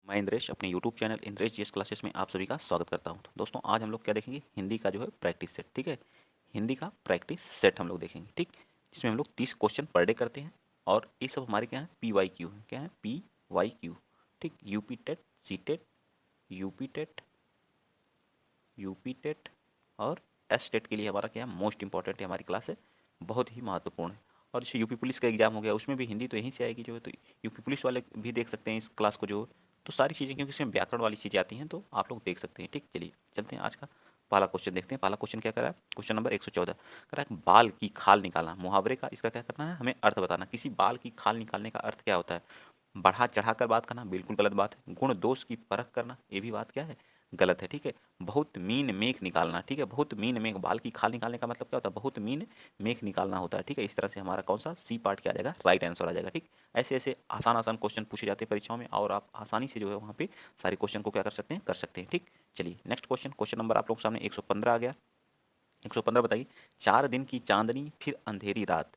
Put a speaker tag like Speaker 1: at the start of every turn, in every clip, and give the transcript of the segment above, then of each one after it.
Speaker 1: मैं इंद्रेश अपने YouTube channel Indresh GS classes में आप सभी का स्वागत करता हूं। तो दोस्तों आज हम लोग क्या देखेंगे, हिंदी का जो है प्रैक्टिस सेट। ठीक है, हिंदी का प्रैक्टिस सेट हम लोग देखेंगे। ठीक, जिसमें हम लोग 30 क्वेश्चन पर डे करते हैं और ये सब हमारे क्या है, PYQ है। क्या है, PYQ। ठीक, UP TET, CTET, UP TET, UP TET और एस टेट के लिए हमारा क्या है, मोस्ट इंपॉर्टेंट है हमारी क्लास है, बहुत ही महत्वपूर्ण है। और जैसे यूपी पुलिस का एग्जाम हो गया, उसमें भी हिंदी तो यहीं से आएगी जो है, तो यूपी पुलिस वाले भी देख सकते हैं इस क्लास को जो। तो सारी चीज़ें, क्योंकि इसमें व्याकरण वाली चीज़ें आती हैं, तो आप लोग देख सकते हैं। ठीक, चलिए चलते हैं आज का पहला क्वेश्चन देखते हैं। पहला क्वेश्चन क्या करा है, क्वेश्चन नंबर 114 करा है, बाल की खाल निकालना। मुहावरे का इसका क्या करना है, हमें अर्थ बताना। किसी बाल की खाल निकालने का अर्थ क्या होता है? बढ़ा चढ़ा कर बात करना, बिल्कुल गलत बात है। गुण दोष की परख करना, ये भी बात क्या है, गलत है। ठीक है, बहुत मीन मेख निकालना। ठीक है, बहुत मीन मेख, बाल की खाल निकालने का मतलब क्या होता है, बहुत मीन मेख निकालना होता है। ठीक है, इस तरह से हमारा कौन सा सी पार्ट क्या आ जाएगा, राइट आंसर आ जाएगा। ठीक, ऐसे ऐसे आसान आसान क्वेश्चन पूछे जाते हैं परीक्षाओं में, और आप आसानी से जो है वहाँ पे सारे क्वेश्चन को क्या कर सकते हैं, कर सकते हैं। ठीक, चलिए नेक्स्ट क्वेश्चन, क्वेश्चन नंबर आप लोग के सामने 115 आ गया। 115 बताइए, 4 दिन की चांदनी फिर अंधेरी रात,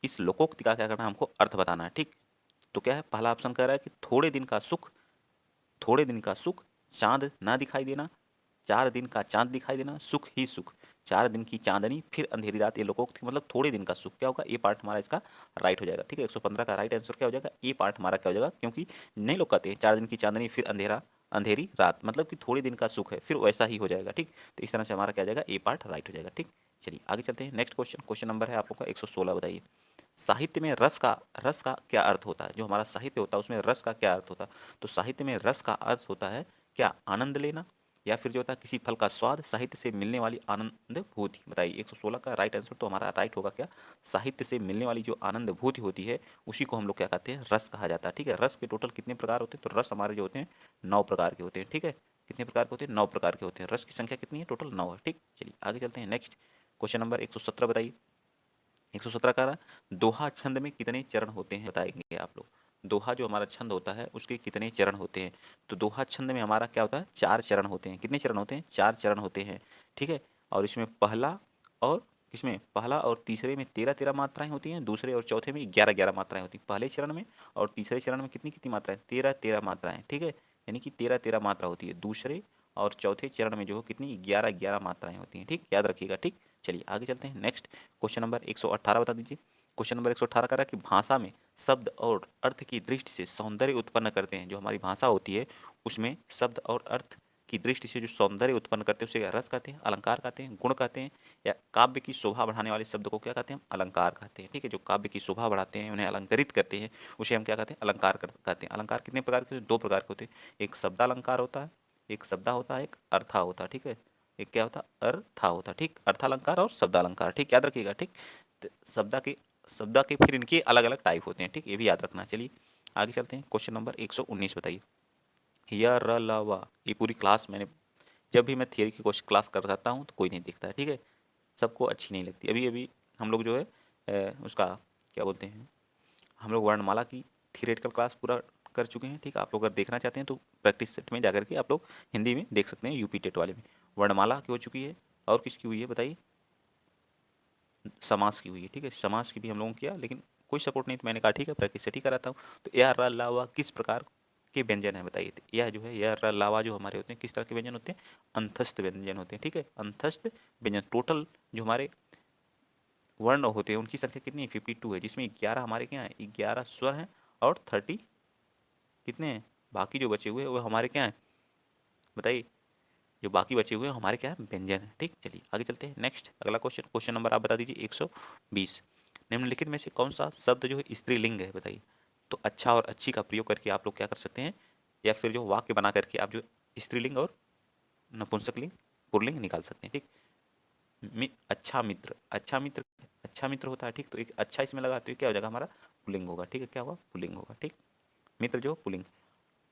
Speaker 1: इस लोकोक्ति का क्या करना है, हमको अर्थ बताना है। ठीक, तो क्या है, पहला ऑप्शन कह रहा है कि थोड़े दिन का सुख, थोड़े दिन का सुख, चांद ना दिखाई देना, 4 दिन का चांद दिखाई देना, सुख ही सुख, 4 दिन की चांदनी फिर अंधेरी रात, ये लोगों मतलब थोड़े दिन का सुख क्या होगा, ये पार्ट हमारा इसका राइट हो जाएगा। ठीक है, 115 का राइट आंसर क्या हो जाएगा, ये पार्ट हमारा क्या हो जाएगा, क्योंकि नहीं लोग कहते हैं 4 दिन की चांदनी फिर अंधेरा अंधेरी रात, मतलब कि थोड़े दिन का सुख है, फिर वैसा ही हो जाएगा। ठीक, तो इस तरह से हमारा क्या हो जाएगा, ये पार्ट राइट हो जाएगा। ठीक, चलिए आगे चलते हैं। नेक्स्ट क्वेश्चन, क्वेश्चन नंबर है आप लोग का 116। बताइए, साहित्य में रस का क्या अर्थ होता है? जो हमारा साहित्य होता है उसमें रस का क्या अर्थ होता है? तो साहित्य में रस का अर्थ होता है क्या, आनंद लेना, या फिर जो होता है किसी फल का स्वाद, साहित्य से मिलने वाली आनंद भूति। बताइए 116 का राइट आंसर तो हमारा राइट होगा क्या, साहित्य से मिलने वाली जो आनंद भूति होती है उसी को हम लोग क्या कहते हैं, रस कहा जाता है। ठीक है, रस के टोटल कितने प्रकार होते हैं? तो रस हमारे जो होते हैं 9 प्रकार के होते हैं। ठीक है, कितने प्रकार के होते हैं? 9 प्रकार के होते हैं। रस की संख्या कितनी है? टोटल 9 है। ठीक, चलिए आगे चलते हैं। नेक्स्ट क्वेश्चन नंबर 117 बताइए। 117 का रहा, दोहा छंद में कितने चरण होते हैं, बताएंगे आप लोग। दोहा जो हमारा छंद होता है उसके कितने चरण होते हैं? तो दोहा छंद में हमारा क्या होता है, 4 चरण होते हैं। कितने चरण होते हैं? 4 चरण होते हैं। ठीक है, और इसमें पहला और किसमें, पहला और तीसरे में 13-13 मात्राएं होती हैं, दूसरे और चौथे में 11-11 मात्राएं होती हैं। पहले चरण में और तीसरे चरण में कितनी कितनी मात्राएं, 13-13 मात्राएं। ठीक है, यानी कि 13-13 मात्रा होती है। दूसरे और चौथे चरण में जो है कितनी, 11-11 मात्राएं होती हैं। ठीक, याद रखिएगा। ठीक, चलिए आगे चलते हैं। नेक्स्ट क्वेश्चन नंबर 118 बता दीजिए। क्वेश्चन नंबर 118 का रहा कि भाषा में शब्द और अर्थ की दृष्टि से सौंदर्य उत्पन्न करते हैं। जो हमारी भाषा होती है उसमें शब्द और अर्थ की दृष्टि से जो सौंदर्य उत्पन्न करते हैं उसे क्या रस कहते हैं, अलंकार कहते हैं, गुण कहते हैं, या काव्य की शोभा बढ़ाने वाले शब्द को क्या कहते हैं, अलंकार कहते हैं। ठीक है, जो काव्य की शोभा बढ़ाते हैं, उन्हें अलंकृत करते हैं, उसे हम क्या कहते हैं, अलंकार कहते हैं। अलंकार कितने प्रकार के होते हैं? 2 प्रकार के होते हैं। एक शब्दालंकार होता है, एक शब्दा होता है, एक अर्था होता है। ठीक है, एक क्या होता है, अर्था होता है। ठीक, अर्थालंकार और शब्दालंकार। ठीक, याद रखिएगा। ठीक, तो शब्दा के फिर इनके अलग अलग टाइप होते हैं। ठीक, ये भी याद रखना। चलिए आगे चलते हैं। क्वेश्चन नंबर 119 बताइए, य र ल व, ये पूरी क्लास मैंने, जब भी मैं थियरी की क्वेश्चन क्लास कर जाता हूँ तो कोई नहीं दिखता है। ठीक है, सबको अच्छी नहीं लगती। अभी अभी हम लोग जो है उसका क्या बोलते हैं, हम लोग वर्णमाला की थियरेटिकल क्लास पूरा कर चुके हैं। ठीक है, आप लोग अगर देखना चाहते हैं तो प्रैक्टिस सेट में जाकर के आप लोग हिंदी में देख सकते हैं, यूपी टेट वाले में। वर्णमाला की हो चुकी है, और किसकी हुई है बताइए, समाज की हुई है। ठीक है, समाज की भी हम लोगों ने किया, लेकिन कोई सपोर्ट नहीं, तो मैंने कहा ठीक है प्रैक्टिस सेट ही कराता हूँ। तो यह र लावा किस प्रकार के व्यंजन है बताइए। तो यह जो है, यह र लावा जो हमारे होते हैं किस तरह के व्यंजन होते हैं, अंतस्थ व्यंजन होते हैं। ठीक है, अंतस्थ व्यंजन। टोटल जो हमारे वर्ण होते हैं उनकी संख्या कितनी है, 52 है, जिसमें 11 हमारे क्या है, 11 स्वर हैं, और 30 कितने हैं, बाकी जो बचे हुए हैं वो हमारे क्या हैं बताइए, जो बाकी बचे हुए हैं हमारे क्या है, व्यंजन है। ठीक, चलिए आगे चलते हैं। नेक्स्ट अगला क्वेश्चन, क्वेश्चन नंबर आप बता दीजिए 120। निम्नलिखित में से कौन सा शब्द जो है स्त्रीलिंग है बताइए। तो अच्छा और अच्छी का प्रयोग करके आप लोग क्या कर सकते हैं, या फिर जो वाक्य बना करके आप जो स्त्रीलिंग और नपुंसकलिंग पुल्लिंग निकाल सकते हैं। ठीक, अच्छा मित्र, अच्छा मित्र, अच्छा मित्र होता है। ठीक, तो एक अच्छा इसमें लगा तो ये क्या हो जाएगा, हमारा पुल्लिंग होगा। ठीक है, क्या होगा, पुल्लिंग होगा। ठीक, मित्र जो पुल्लिंग।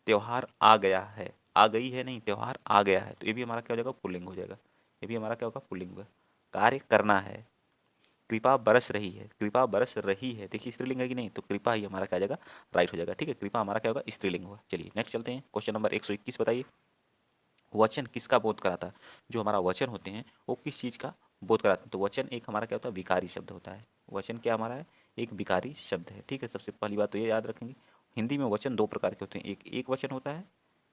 Speaker 1: त्योहार आ गया है, आ गई है नहीं, त्योहार आ गया है, तो ये भी हमारा क्या हो जाएगा, पुल्लिंग हो जाएगा। ये भी हमारा क्या होगा, पुल्लिंग होगा। कार्य करना है, कृपा बरस रही है, कृपा बरस रही है, देखिए स्त्रीलिंग है कि नहीं, तो कृपा ही हमारा क्या हो जाएगा, राइट हो जाएगा। ठीक है, कृपा हमारा क्या होगा, स्त्रीलिंग होगा। चलिए नेक्स्ट चलते हैं। क्वेश्चन नंबर 121 बताइए, वचन किसका बोध कराता है? जो हमारा वचन होते हैं वो किस चीज़ का बोध कराते हैं? तो वचन एक हमारा क्या होता है, विकारी शब्द होता है। वचन क्या हमारा है, एक विकारी शब्द है। ठीक है, सबसे पहली बात तो ये याद रखेंगे। हिंदी में वचन 2 प्रकार के होते हैं, एक एक वचन होता है,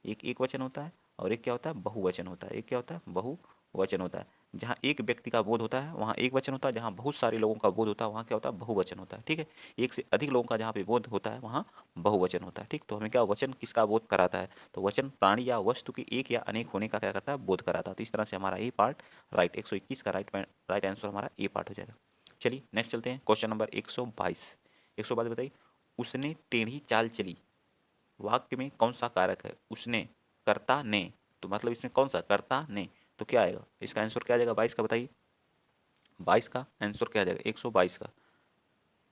Speaker 1: एक वचन होता है और एक क्या होता है, बहुवचन होता है। एक क्या होता है, बहुवचन होता है। जहाँ एक व्यक्ति का बोध होता है वहाँ एक वचन होता है, जहाँ बहुत सारे लोगों का बोध होता है वहाँ क्या होता है, बहुवचन होता है। ठीक है, एक से अधिक लोगों का जहाँ पे बोध होता है वहाँ बहुवचन होता है। ठीक, तो हमें क्या वचन किसका बोध कराता है, तो वचन प्राणी या वस्तु के एक या अनेक होने का क्या करता है, बोध कराता है। तो इस तरह से हमारा ए पार्ट राइट, 121 का राइट आंसर हमारा ए पार्ट हो जाएगा। चलिए नेक्स्ट चलते हैं, क्वेश्चन नंबर 122। 122 बताइए, उसने टेढ़ी चाल चली, वाक्य में कौन सा कारक है, उसने, कर्ता, ने, तो मतलब इसमें कौन सा, कर्ता, ने, तो क्या आएगा, इसका आंसर क्या आ जाएगा 22 का, बताइए 22 का आंसर क्या आ जाएगा, 122 का।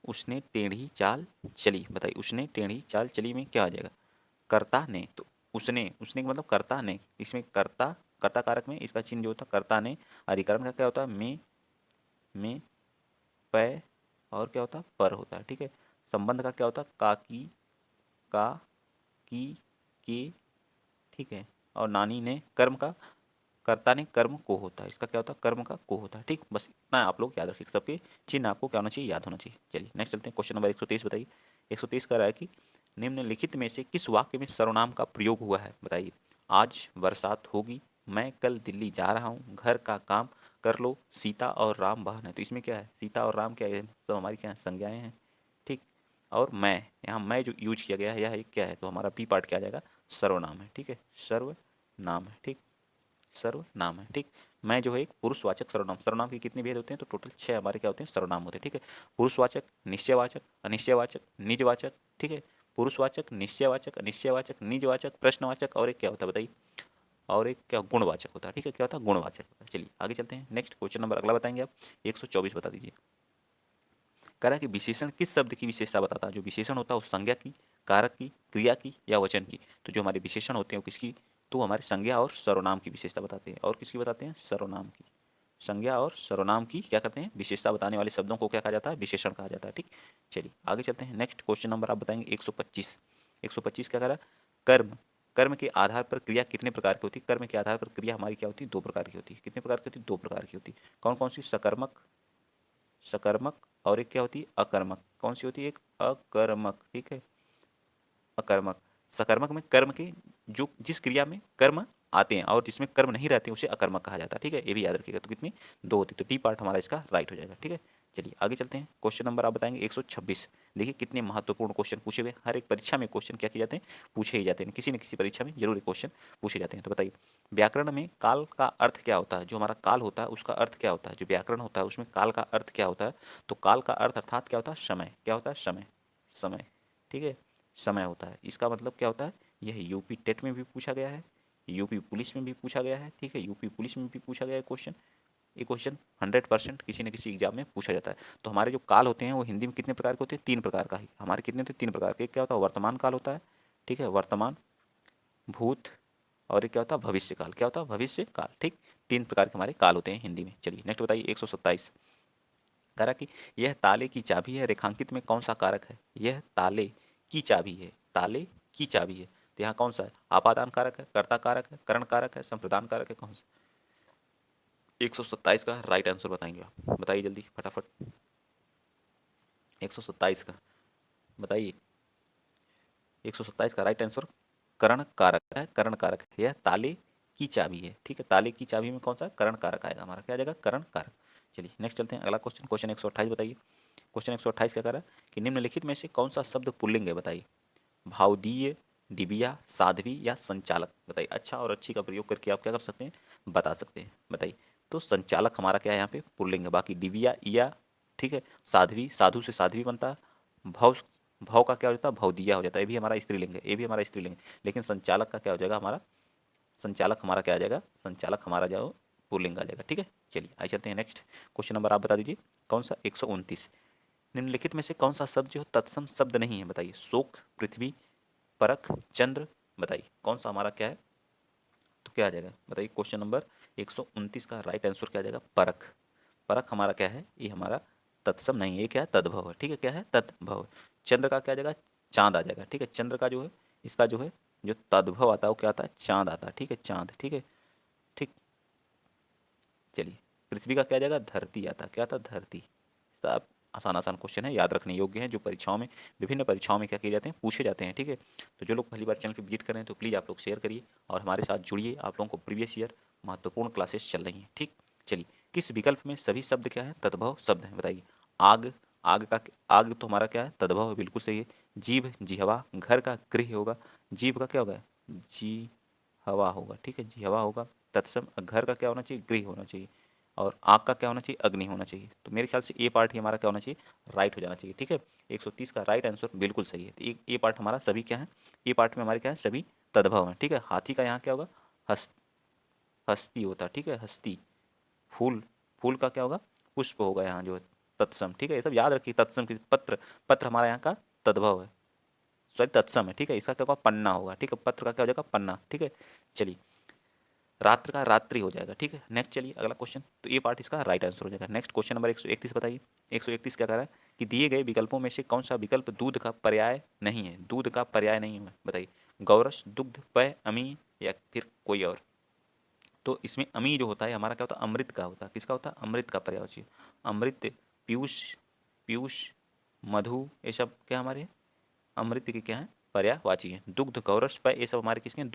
Speaker 1: उसने टेढ़ी चाल चली, बताइए उसने टेढ़ी चाल चली में क्या आ जाएगा, कर्ता ने। तो उसने, उसने का मतलब कर्ता ने, इसमें कर्ता, कर्ता कारक में इसका चिन्ह जो होता है कर्ता ने, अधिकरण का क्या होता है में, पै, और क्या होता है, पर होता है। ठीक है, संबंध का क्या होता है, का, की, का, की, के, ठीक है, और नानी ने, कर्म का, कर्ता ने कर्म को होता है, इसका क्या होता है, कर्म का को होता है। ठीक, बस इतना आप लोग याद रखिए, सबके चिन्ह आपको क्या होना चाहिए, याद होना चाहिए। चलिए नेक्स्ट चलते हैं, क्वेश्चन नंबर 123 बताइए। 123 का रहा है कि निम्नलिखित में से किस वाक्य में सर्वनाम का प्रयोग हुआ है, बताइए। आज बरसात होगी, मैं कल दिल्ली जा रहा हूँ, घर का काम कर लो, सीता और राम वाहन है। तो इसमें क्या है, सीता और राम क्या है, सब हमारी क्या है, संज्ञाएं हैं। ठीक, और मैं, यहाँ मैं जो यूज किया गया है यह एक क्या है, तो हमारा बी पार्ट क्या आ जाएगा, सर्वनाम है। ठीक है, सर्वनाम है। ठीक, सर्वनाम है। ठीक, मैं जो है एक पुरुषवाचक सर्वनाम, सर्वनाम के कितने भेद होते हैं, तो टोटल 6 हमारे क्या होते हैं, सर्वनाम होते हैं। ठीक है, पुरुषवाचक, निश्चयवाचक, अनिश्चयवाचक, निजवाचक। ठीक है, पुरुषवाचक, निश्चयवाचक, अनिश्चयवाचक, निजवाचक, प्रश्नवाचक, और एक क्या होता है बताइए, और एक क्या गुणवाचक होता है। ठीक है, क्या होता है, गुणवाचक होता है। चलिए आगे चलते हैं, नेक्स्ट क्वेश्चन नंबर अगला बताएंगे आप, 124 बता दीजिए। कह रहा है कि विशेषण किस शब्द की विशेषता बताता है, जो विशेषण होता है उस संज्ञा की, कारक की, क्रिया की या वचन की। तो जो हमारे विशेषण होते हैं वो किसकी, तो हमारे संज्ञा और सर्वनाम की विशेषता बताते हैं। और किसकी बताते हैं, सर्वनाम की। संज्ञा और सर्वनाम की क्या करते हैं, विशेषता बताने वाले शब्दों को क्या कहा जाता है, विशेषण कहा जाता है। ठीक, चलिए आगे चलते हैं, नेक्स्ट क्वेश्चन नंबर आप बताएंगे 125। 125 क्या कह रहा है, कर्म, कर्म के आधार पर क्रिया कितने प्रकार की होती है, कर्म के आधार पर क्रिया हमारी क्या होती है, 2 प्रकार की होती है। कितने प्रकार की होती है, 2 प्रकार की होती है। कौन कौन सी, सकर्मक, सकर्मक, और एक क्या होती है, अकर्मक। कौन सी होती है, एक अकर्मक। ठीक है, अकर्मक। सकर्मक में कर्म के, जो जिस क्रिया में कर्म आते हैं और जिसमें कर्म नहीं रहते हैं उसे अकर्मक कहा जाता है। ठीक है, ये भी याद रखिएगा। तो कितनी, 2 होती है, तो डी पार्ट हमारा इसका राइट हो जाएगा। ठीक है, चलिए आगे चलते हैं, क्वेश्चन नंबर आप बताएंगे 126। देखिए कितने महत्वपूर्ण क्वेश्चन पूछे हुए, हर एक परीक्षा में क्वेश्चन क्या किए जाते हैं, पूछे ही जाते हैं, किसी न किसी परीक्षा में जरूर क्वेश्चन पूछे जाते हैं। तो बताइए, व्याकरण में काल का अर्थ क्या होता है, जो हमारा काल होता है उसका अर्थ क्या होता है, जो व्याकरण होता है उसमें काल का अर्थ क्या होता है, तो काल का अर्थ अर्थात क्या होता है, समय। क्या होता है, समय, समय। ठीक है, समय होता है, इसका मतलब क्या होता है, यह यूपी टेट में भी पूछा गया है, यूपी पुलिस में भी पूछा गया है। ठीक है, यूपी पुलिस में भी पूछा गया है क्वेश्चन, ये क्वेश्चन 100% किसी न किसी एग्जाम में पूछा जाता है। तो हमारे जो काल होते हैं वो हिंदी में कितने प्रकार के होते हैं, 3 प्रकार का ही, हमारे कितने होते हैं, 3 प्रकार के। एक क्या होता है, वर्तमान काल होता है। ठीक है, वर्तमान, भूत, और एक क्या होता है, भविष्य काल। क्या होता है, भविष्य काल। ठीक, 3 प्रकार के हमारे काल होते हैं हिंदी में। चलिए नेक्स्ट बताइए, 127। कह रहा कि यह ताले की चाबी है, रेखांकित में कौन सा कारक है, यह ताले की चाबी है, ताले की चाबी है। तो यहाँ कौन सा है, आपादान कारक है, कर्ता कारक है, करण कारक है, संप्रदान कारक है, कौन सा। 127 का राइट आंसर बताएंगे आप, बताइए जल्दी फटाफट। 127 का बताइए, 127 का राइट आंसर करण कारक है, करण कारक है, यह ताले की चाबी है। ठीक है, ताले की चाबी में कौन सा करण कारक आएगा, हमारा क्या आ जाएगा, करण कारक। चलिए नेक्स्ट चलते हैं, अगला क्वेश्चन, क्वेश्चन 128 बताइए। क्वेश्चन 128 क्या कर रहा है कि निम्नलिखित में से कौन सा शब्द पुल्लिंग है, बताइए। भावदीय, डिबिया, साध्वी या संचालक। बताइए, अच्छा और अच्छी का प्रयोग करके आप क्या कर सकते हैं, बता सकते हैं। बताइए, तो संचालक हमारा क्या है, यहाँ पे पुल्लिंग है। बाकी डिबिया, या, ठीक है, साध्वी, साधु से साध्वी बनता है। भाव, भाव का क्या हो जाता है, भवदिया हो जाता है, ये भी हमारा स्त्रीलिंग है, ये भी हमारा स्त्रीलिंग है। लेकिन संचालक का क्या हो जाएगा, हमारा संचालक हमारा क्या आ जाएगा, संचालक हमारा जो पुल्लिंग आ जाएगा। ठीक है, चलिए आइए चलते हैं नेक्स्ट क्वेश्चन नंबर आप बता दीजिए, कौन सा, 129। निम्नलिखित में से कौन सा शब्द जो तत्सम शब्द नहीं है, बताइए। शोक, पृथ्वी, परख, चंद्र। बताइए कौन सा हमारा क्या है, तो क्या आ जाएगा, बताइए। क्वेश्चन नंबर 129 का राइट आंसर क्या आ जाएगा, परख। परख हमारा क्या है, ये हमारा तत्सम नहीं है, ये क्या है, तद्भव है। ठीक है, क्या है, तद्भव। चंद्र का क्या आ जाएगा, चांद आ जाएगा। ठीक है, चंद्र का जो है, इसका जो है, जो तद्भव आता है वो क्या आता है, चांद आता है। ठीक है, चांद। ठीक है, ठीक, चलिए। पृथ्वी का क्या आ जाएगा, धरती आता है। क्या आता है, धरती। आसान आसान क्वेश्चन है, याद रखने योग्य हैं, जो परीक्षाओं में, विभिन्न परीक्षाओं में क्या किए जाते हैं, पूछे जाते हैं। ठीक है, तो जो लोग पहली बार चैनल पर विजिट कर रहे हैं तो प्लीज़ आप लोग शेयर करिए और हमारे साथ जुड़िए। आप लोगों को प्रीवियस ईयर महत्वपूर्ण क्लासेस चल रही हैं। ठीक, चलिए, किस विकल्प में सभी शब्द क्या है, तद्भव शब्द हैं, बताइए। आग, आग तो हमारा क्या है, तद्भव है, बिल्कुल सही है। जीभ, जिह्वा, घर का गृह होगा, जीभ का क्या होगा, जी हवा होगा। ठीक है, जी हवा होगा। तत्सम, घर का क्या होना चाहिए, गृह होना चाहिए। और आग का क्या होना चाहिए, अग्नि होना चाहिए। तो मेरे ख्याल से ए पार्ट ही हमारा क्या होना चाहिए, राइट हो जाना चाहिए। ठीक है, 130 का राइट आंसर बिल्कुल सही है। तो ए पार्ट हमारा सभी क्या है, ए पार्ट में हमारे क्या है, सभी तद्भव हैं। ठीक है, हाथी का यहाँ क्या होगा, हस्त हस्ती होता है। ठीक है, हस्ती। फूल, फूल का क्या होगा, पुष्प होगा यहाँ जो है, तत्सम। ठीक है, ये सब याद रखिए। तत्सम की पत्र, पत्र हमारा यहाँ का तद्भव है, सॉरी तत्सम है। ठीक है, इसका क्या होगा, पन्ना होगा। ठीक है, पत्र का क्या हो जाएगा, पन्ना। ठीक है, चलिए, रात्र का रात्रि हो जाएगा। ठीक है, नेक्स्ट चलिए अगला क्वेश्चन। तो ये पार्ट इसका राइट आंसर हो जाएगा। नेक्स्ट क्वेश्चन नंबर 131 बताइए। 131 क्या कह रहा है कि दिए गए विकल्पों में से कौन सा विकल्प दूध का पर्याय नहीं है, दूध का पर्याय नहीं है, बताइए। गौरस, दुग्ध, पेय, अमी या फिर कोई और। तो इसमें अमी जो होता है हमारा क्या होता है, अमृत का होता है। किसका होता है, अमृत का पर्यायवाची। अमृत, पीयूष, पीयूष, मधु, ये सब क्या हमारे अमृत के क्या है, पर्यायवाची है। दुग्ध, गौरस, पेय, ये सब हमारे किसके हैं,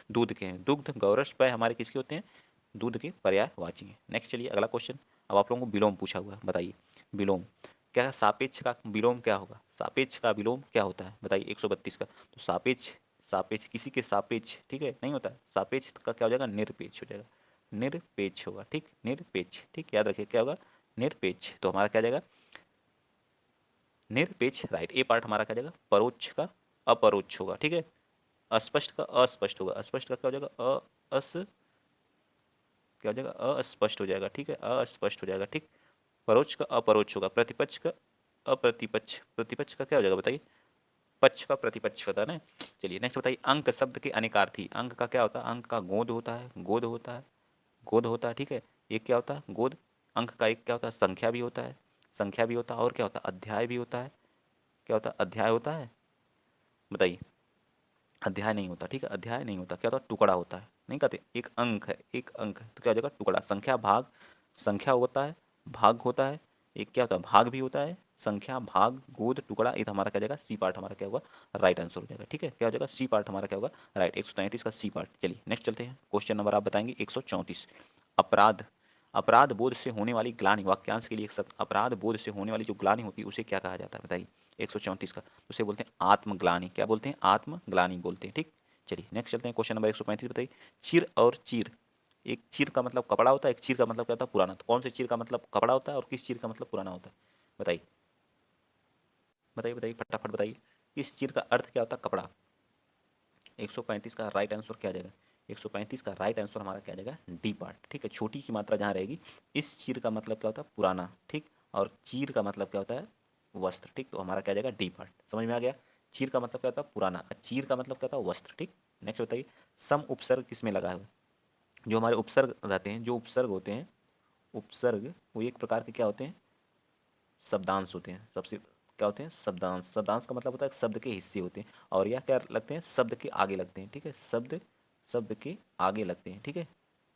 Speaker 1: दूध के हैं। दुग्ध, गौरस, पेय हमारे किसके होते हैं, दूध के पर्यायवाची हैं। नेक्स्ट चलिए अगला क्वेश्चन। अब आप लोगों को विलोम पूछा हुआ है, बताइए। विलोम क्या है, सापेक्ष का विलोम क्या होगा, सापेक्ष का विलोम क्या होता है, बताइए। 132 का, तो सापेक्ष, सापेक्ष किसी के सापेक्ष, ठीक है, नहीं होता है। सापेक्ष का क्या हो जाएगा, निरपेक्ष हो जाएगा, निरपेक्ष होगा। ठीक, निरपेक्ष। ठीक, याद रखिए क्या होगा, निरपेक्ष। तो हमारा क्या जाएगा, निरपेक्ष, राइट। ए पार्ट हमारा क्या जाएगा, परोक्ष का अपरोक्ष होगा। ठीक है, अस्पष्ट का अस्पष्ट होगा, अस्पष्ट का क्या हो जाएगा, अस क्या हो जाएगा, अस्पष्ट हो जाएगा। ठीक है, अस्पष्ट हो जाएगा। ठीक, परोक्ष का अपरोक्ष होगा, प्रतिपक्ष का अप्रतिपक्ष, प्रतिपक्ष का क्या हो जाएगा, बताइए। पक्ष का प्रतिपक्ष होता है ना। चलिए नेक्स्ट बताइए। अंक शब्द के अनेकार्थी, अंक का क्या होता है, अंक का गोद होता है, गोद होता है, गोद होता है। ठीक है, एक क्या होता है, गोद। अंक का एक क्या होता है, संख्या भी होता है, संख्या भी होता है। और क्या होता है, अध्याय भी होता है। क्या होता है, अध्याय होता है, बताइए। अध्याय नहीं होता। ठीक है, अध्याय नहीं होता। क्या होता है, टुकड़ा होता है, नहीं कहते। एक अंक है, एक अंक है, तो क्या हो जाएगा, टुकड़ा। संख्या, भाग, संख्या होता है, भाग होता है। एक क्या होता है, भाग भी होता है, संख्या, भाग, गोद, टुकड़ा। ये तो हमारा क्या जाएगा, सी पार्ट हमारा क्या होगा, राइट आंसर हो जाएगा। ठीक है, क्या हो जाएगा, सी पार्ट हमारा क्या होगा, राइट। 133 का सी पार्ट। चलिए नेक्स्ट चलते हैं। क्वेश्चन नंबर आप बताएंगे 134। अपराध, अपराध बोध से होने वाली ग्लानि, वाक्यांश के लिए एक शब्द, अपराध बोध से होने वाली जो ग्लानि होती है उसे क्या कहा जाता है, बताइए। 134 का, उसे बोलते हैं आत्मग्लानि। क्या बोलते हैं, आत्मग्लानि बोलते हैं। ठीक, चलिए नेक्स्ट चलते हैं। क्वेश्चन नंबर 135 बताइए। चिर और चीर, एक चीर का मतलब कपड़ा होता है, एक चीर का मतलब क्या होता है, पुराना। तो कौन से चीर का मतलब कपड़ा होता है और किस चीर का मतलब पुराना होता है, बताइए। बताइए बताइए फटाफट बताइए, इस चीर का अर्थ क्या होता है, कपड़ा। 135 का राइट आंसर क्या आ जाएगा, 135 का राइट आंसर हमारा क्या आ जाएगा, डी पार्ट। ठीक है, छोटी की मात्रा जहाँ रहेगी। इस चीर का मतलब क्या होता है, पुराना। ठीक, और चीर का मतलब क्या होता है, वस्त्र। ठीक, तो हमारा क्या आ जाएगा, डी पार्ट। समझ में आ गया। चीर का मतलब क्या होता है, पुराना, और चीर का मतलब क्या होता है, वस्त्र। ठीक, नेक्स्ट बताइए। सम उपसर्ग किसमें लगा है, जो हमारे उपसर्ग रहते हैं, जो उपसर्ग होते हैं, उपसर्ग वो एक प्रकार के क्या होते हैं, शब्दांश होते हैं। सबसे क्या होते हैं, शब्दांश। शब्दांश का मतलब होता है शब्द के हिस्से होते हैं, और यह क्या लगते हैं, शब्द के आगे लगते हैं। ठीक है, शब्द, शब्द के आगे लगते हैं। ठीक है,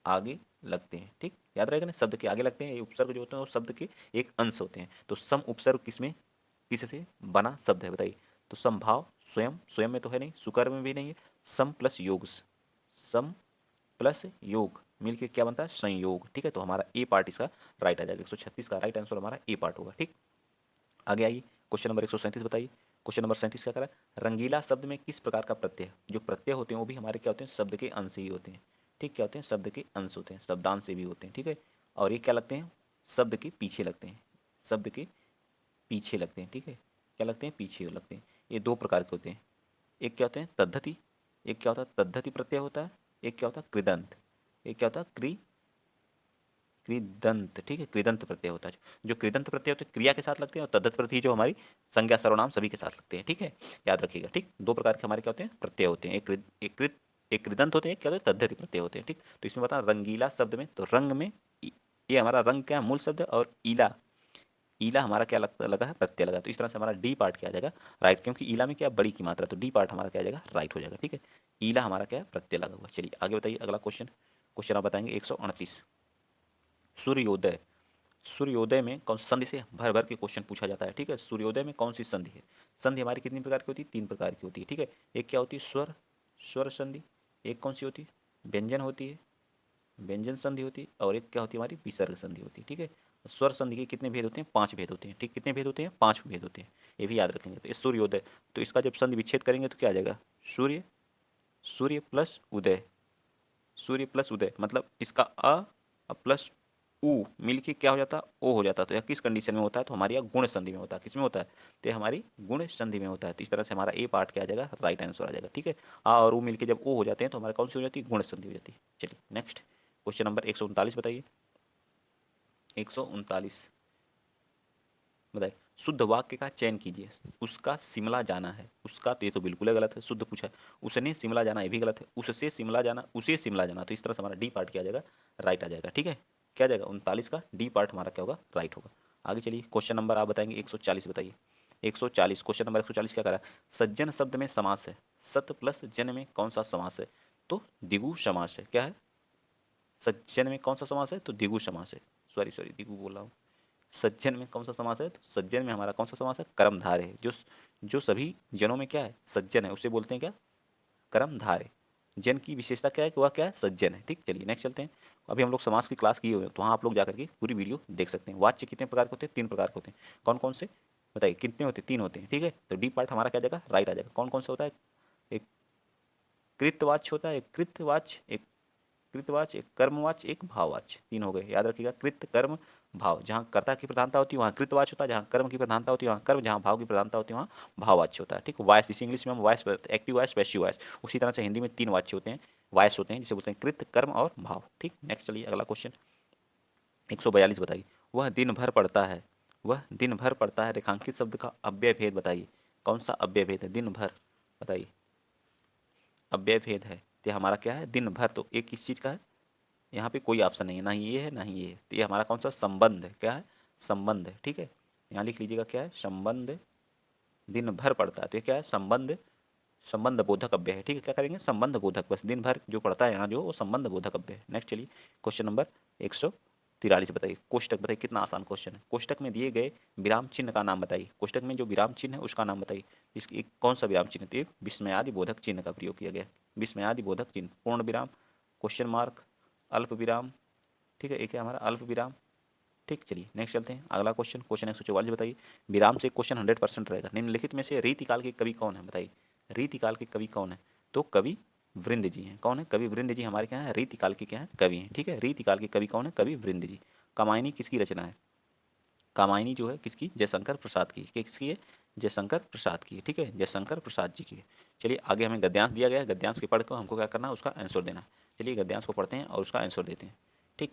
Speaker 1: आगे लगते हैं। ठीक, याद रहेगा ना, शब्द के आगे लगते हैं। ये उपसर्ग जो होते हैं वो शब्द के एक अंश होते हैं। तो सम उपसर्ग किसमें, किससे बना शब्द है, बताइए। तो समभाव, स्वयं, स्वयं में तो है नहीं, सुकर में भी नहीं है। सम प्लस योग, सम प्लस योग मिलके क्या बनता है, संयोग। ठीक है, तो हमारा ए पार्ट इसका राइट आ जाएगा। 136 का राइट आंसर हमारा ए पार्ट होगा। ठीक, आगे आइए। क्वेश्चन नंबर 137 बताइए। क्वेश्चन नंबर 37 क्या करा है, रंगीला शब्द में किस प्रकार का प्रत्यय, जो प्रत्यय होते हैं वो भी हमारे क्या होते हैं, शब्द के अंश ही होते हैं। ठीक, क्या होते हैं, शब्द के अंश होते हैं, शब्दांश से भी होते हैं। ठीक है, और ये क्या लगते हैं, शब्द के पीछे लगते हैं, शब्द के पीछे लगते हैं। ठीक है, क्या लगते हैं, पीछे लगते हैं। ये दो प्रकार के होते हैं। एक क्या होते हैं, तद्धति, एक क्या होता है, तद्धति प्रत्यय होता है। एक क्या होता है, कृदंत, एक क्या होता है, कृदंत। ठीक है, कृदंत प्रत्यय होता है। जो कृदंत प्रत्यय होते हैं क्रिया के साथ लगते हैं, और तद्दत प्रत्यय जो हमारी संज्ञा सर्वनाम सभी के साथ लगते हैं। ठीक है, याद रखिएगा। ठीक, दो प्रकार के हमारे क्या होते हैं, प्रत्यय होते हैं। एक कृदंत होते हैं, एक क्या होते हैं, तद्धति प्रत्यय होते हैं। ठीक, तो इसमें बता रंगीला शब्द में, तो रंग में ये हमारा रंग क्या है, मूल शब्द है, और ईला, ईला हमारा क्या लगता लगा है, प्रत्यय लगा। तो इस तरह से हमारा डी पार्ट क्या आ जाएगा, राइट, क्योंकि ईला में क्या बड़ी की मात्रा, तो डी पार्ट हमारा क्या आ जाएगा, राइट हो जाएगा। ठीक है, ईला हमारा क्या है, प्रत्यय लगा हुआ। चलिए आगे बताइए अगला क्वेश्चन। क्वेश्चन आप बताएंगे 138। सूर्योदय, सूर्योदय में कौन संधि से भर भर के क्वेश्चन पूछा जाता है, ठीक है। सूर्योदय में कौन सी संधि है? संधि हमारी कितनी प्रकार की होती है? 3 प्रकार की होती है, ठीक है। एक क्या होती है? स्वर, स्वर संधि। एक कौन सी होती है? व्यंजन होती है, व्यंजन संधि होती है। और एक क्या होती है हमारी? विसर्ग संधि होती है, ठीक है। स्वर संधि के कितने भेद होते हैं? 5 भेद होते हैं, ठीक। कितने भेद होते हैं? 5 भेद होते हैं, ये भी याद रखेंगे। तो इस सूर्योदय, तो इसका जब संधि विच्छेद करेंगे तो क्या आ जाएगा? सूर्य, सूर्य प्लस उदय, सूर्य प्लस उदय, मतलब इसका अ प्लस उ मिलके क्या हो जाता? ओ हो जाता। तो यह किस कंडीशन में होता है? तो हमारे यहाँ गुण संधि में होता है। किस में होता है? तो यह हमारी गुण संधि में होता है। तो इस तरह से हमारा ए पार्ट क्या आ जाएगा? राइट आंसर आ जाएगा, ठीक है। आ और उ मिलके जब ओ हो जाते हैं तो हमारा कौन सी हो जाती है? गुण संधि हो जाती है। चलिए नेक्स्ट क्वेश्चन नंबर 139 बताइए। 139 बताइए, शुद्ध वाक्य का चयन कीजिए। उसका शिमला जाना है। उसका तो ये तो बिल्कुल ही गलत है, शुद्ध पूछा है। उसने शिमला जाना, ये भी गलत है। उससे शिमला जाना, उसे शिमला जाना, तो इस तरह से हमारा डी पार्ट क्या आ जाएगा? राइट आ जाएगा, ठीक है। क्या आ जाएगा? 39 का डी पार्ट हमारा क्या होगा? राइट होगा। आगे चलिए, क्वेश्चन नंबर आप बताएंगे 140 बताइए। 140 क्वेश्चन नंबर 140 क्या करा? सज्जन शब्द में समास है, सत प्लस जन में कौन सा समास है? तो द्विगु समास है। क्या है? सज्जन में कौन सा समास है? तो द्विगु समास है। सॉरी सॉरी, द्विगु बोल रहा हूँ। सज्जन में कौन सा समास है? तो सज्जन में हमारा कौन सा समास है? कर्मधारय है। जो सभी जनों में क्या है? सज्जन है, उसे बोलते हैं क्या? कर्मधारय। जन की विशेषता क्या है? कि वह क्या है? सज्जन है, ठीक। चलिए नेक्स्ट चलते हैं। अभी हम लोग समास की क्लास किए हुए हैं, तो वहाँ आप लोग जाकर के पूरी वीडियो देख सकते हैं। वाच्य कितने प्रकार के होते हैं? 3 प्रकार के होते हैं। कौन कौन से बताइए? कितने होते हैं? 3 होते हैं, ठीक है। तो डी पार्ट हमारा क्या आ जाएगा? राइट आ जाएगा। कौन कौन सा होता है? एक कृतवाच्य होता है, एक कृतवाच्य, एक कृतवाच्य, एक कर्मवाच्य, एक भाववाच्य। 3 हो गए, याद रखिएगा। कृत, कर्म, भाव। जहाँ कर्ता की प्रधानता होती है वहाँ कृतवाच्य होता है, जहाँ कर्म की प्रधानता होती है वहाँ कर्म, जहाँ भाव की प्रधानता होती है वहाँ भाववाच्य होता है, ठीक। वॉइस, इसे इंग्लिश में हम voice, active voice, passive voice. उसी तरह से हिंदी में 3 वाच्य होते हैं, वॉइस होते हैं, जिसे बोलते हैं कृत, कर्म और भाव, ठीक। नेक्स्ट चलिए अगला क्वेश्चन 142 बताइए। वह दिन भर पढ़ता है, वह दिन भर पढ़ता है, रेखांकित शब्द का अव्यय भेद बताइए। कौन सा अव्यय भेद है? दिन भर बताइए। अव्यय भेद है तो हमारा क्या है? दिन भर। तो एक किस चीज़ का है? यहाँ पे कोई ऑप्शन नहीं है, ना ही ये है ना ही ये है। तो ये हमारा कौन सा? संबंध है। क्या है? संबंध है, ठीक है। यहाँ लिख लीजिएगा क्या है? संबंध। दिन भर पढ़ता है तो ये क्या है? संबंध, संबंध बोधक अव्यय है, ठीक है। क्या करेंगे? संबंध बोधक, बस दिन भर जो पढ़ता है यहाँ जो, वो संबंध बोधक अव्यय है। नेक्स्ट चलिए क्वेश्चन नंबर 143 बताइए। कोष्टक बताइए, कितना आसान क्वेश्चन है। कोष्टक में दिए गए विराम चिन्ह का नाम बताइए। कोष्टक में जो विराम चिन्ह है उसका नाम बताइए। इसकी कौन सा विराम चिन्ह? तो ये विस्मयादि बोधक चिन्ह का प्रयोग किया गया। विस्मयादि बोधक चिन्ह, पूर्ण विराम, क्वेश्चन मार्क, अल्प विराम, ठीक है। एक है हमारा अल्प विराम, ठीक। चलिए नेक्स्ट चलते हैं। अगला क्वेश्चन, क्वेश्चन 144 बताइए। विराम से क्वेश्चन 100% रहेगा। निम्नलिखित में से रीतिकाल के कवि कौन है? बताइए रीतिकाल के कवि कौन है? तो कवि वृंद जी हैं। कौन है? कवि वृंद जी हमारे क्या है? रीतिकाल के क्या है? कवि हैं, ठीक है। रीतिकाल के कवि कौन है? कवि वृंद जी। कामायनी किसकी रचना है? कामायनी जो है किसकी? जयशंकर प्रसाद की। किसकी है? जयशंकर प्रसाद की है, ठीक है। जयशंकर प्रसाद जी की है। चलिए आगे हमें गद्यांश दिया गया है, गद्यांश के पढ़कर हमको क्या करना है? उसका आंसर देना है। चलिए गद्यांश को पढ़ते हैं और उसका आंसर देते हैं, ठीक।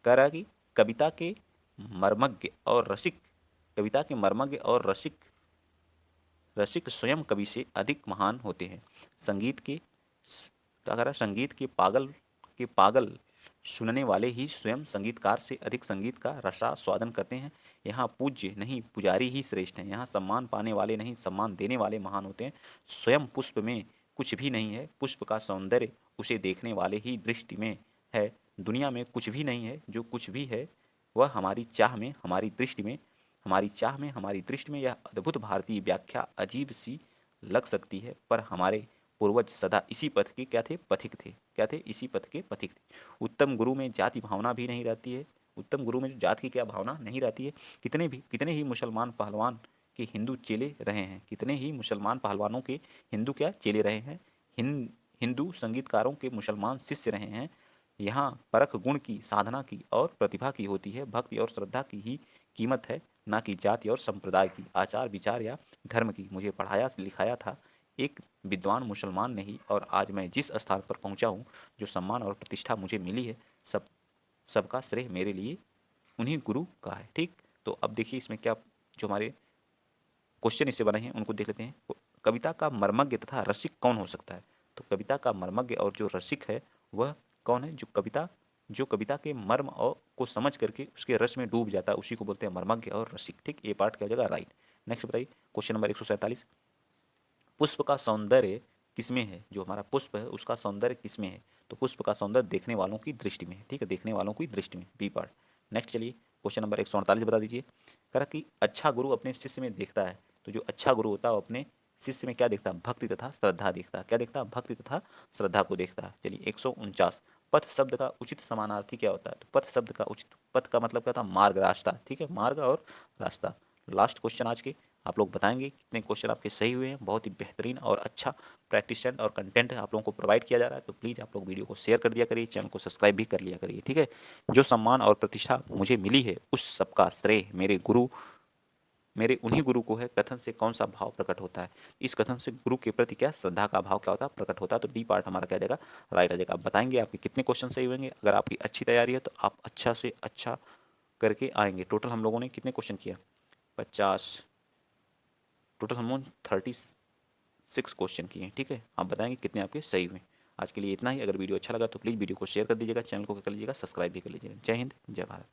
Speaker 1: कह रहा है कि कविता के मर्मज्ञ और रसिक, कविता के मर्मज्ञ और रसिक, रसिक स्वयं कवि से अधिक महान होते हैं। संगीत के, क्या कह रहा है? संगीत के पागल सुनने वाले ही स्वयं संगीतकार से अधिक संगीत का रसास्वादन करते हैं। यहाँ पूज्य नहीं पुजारी ही श्रेष्ठ हैं। यहाँ सम्मान पाने वाले नहीं सम्मान देने वाले महान होते हैं। स्वयं पुष्प में कुछ भी नहीं है, पुष्प का सौंदर्य उसे देखने वाले ही दृष्टि में है। दुनिया में कुछ भी नहीं है, जो कुछ भी है वह हमारी चाह में, हमारी दृष्टि में, हमारी चाह में, हमारी दृष्टि में। यह अद्भुत भारतीय व्याख्या अजीब सी लग सकती है, पर हमारे पूर्वज सदा इसी पथ के क्या थे? पथिक थे। क्या थे? इसी पथ के पथिक थे। उत्तम गुरु में जाति भावना भी नहीं रहती है। उत्तम गुरु में जो जात की क्या भावना नहीं रहती है। कितने ही मुसलमान पहलवान के हिंदू चेले रहे हैं। कितने ही मुसलमान पहलवानों के हिंदू क्या चेले रहे हैं। हिंदू संगीतकारों के मुसलमान शिष्य रहे हैं। यहाँ परख गुण की, साधना की और प्रतिभा की होती है। भक्ति और श्रद्धा की ही कीमत है, ना कि जाति और संप्रदाय की, आचार विचार या धर्म की। मुझे पढ़ाया लिखाया था एक विद्वान मुसलमान ने ही, और आज मैं जिस स्थान पर पहुंचा हूँ, जो सम्मान और प्रतिष्ठा मुझे मिली है, सबका श्रेय मेरे लिए उन्हीं गुरु का है, ठीक। तो अब देखिए इसमें क्या जो हमारे क्वेश्चन इससे बने हैं उनको देख लेते हैं। कविता का मर्मज्ञ तथा रसिक कौन हो सकता है? तो कविता का मर्मज्ञ और जो रसिक है वह कौन है? जो कविता के मर्म और को समझ करके उसके रस में डूब जाता है, उसी को बोलते हैं मर्मज्ञ और रसिक, ठीक। ये पार्ट क्या हो जाएगा? राइट। नेक्स्ट बताइए क्वेश्चन नंबर 147। पुष्प का सौंदर्य किसमें है? जो हमारा पुष्प है उसका सौंदर्य किसमें है? तो पुष्प का सौंदर्य देखने वालों की दृष्टि में है, ठीक है। देखने वालों की दृष्टि में, बी पार्ट। नेक्स्ट चलिए क्वेश्चन नंबर 148 बता दीजिए। कह रहा कि अच्छा गुरु अपने शिष्य में देखता है, तो जो अच्छा गुरु होता है वो अपने शिष्य में क्या देखता है? भक्ति तथा श्रद्धा देखता है। क्या देखता है? भक्ति तथा श्रद्धा को देखता है। चलिए 149, पथ शब्द का उचित समानार्थी क्या होता है? तो पथ शब्द का उचित, पथ का मतलब क्या होता है? मार्ग, रास्ता, ठीक है, मार्ग और रास्ता। लास्ट क्वेश्चन आज के, आप लोग बताएंगे कितने क्वेश्चन आपके सही हुए हैं। बहुत ही बेहतरीन और अच्छा प्रैक्टिस सेट और कंटेंट आप लोगों को प्रोवाइड किया जा रहा है, तो प्लीज़ आप लोग वीडियो को शेयर कर दिया करिए, चैनल को सब्सक्राइब भी कर लिया करिए, ठीक है। जो सम्मान और प्रतिष्ठा मुझे मिली है उस सबका श्रेय मेरे गुरु, मेरे उन्हीं गुरु को है। कथन से कौन सा भाव प्रकट होता है? इस कथन से गुरु के प्रति क्या श्रद्धा का भाव क्या होता है? प्रकट होता है। तो डी पार्ट हमारा क्या जाएगा? राइट आ जाएगा। आप बताएंगे आपके कितने क्वेश्चन सही होंगे। अगर आपकी अच्छी तैयारी है तो आप अच्छा से अच्छा करके आएंगे। टोटल हम लोगों ने कितने क्वेश्चन किया? 50, टोटल हम लोग 36 क्वेश्चन किए हैं, ठीक है। आप बताएंगे कितने आपके सही हुए। आज के लिए इतना ही। अगर वीडियो अच्छा लगा तो प्लीज़ वीडियो को शेयर कर दीजिएगा, चैनल को कर लीजिएगा सब्सक्राइब भी कर लीजिएगा। जय हिंद, जय भारत।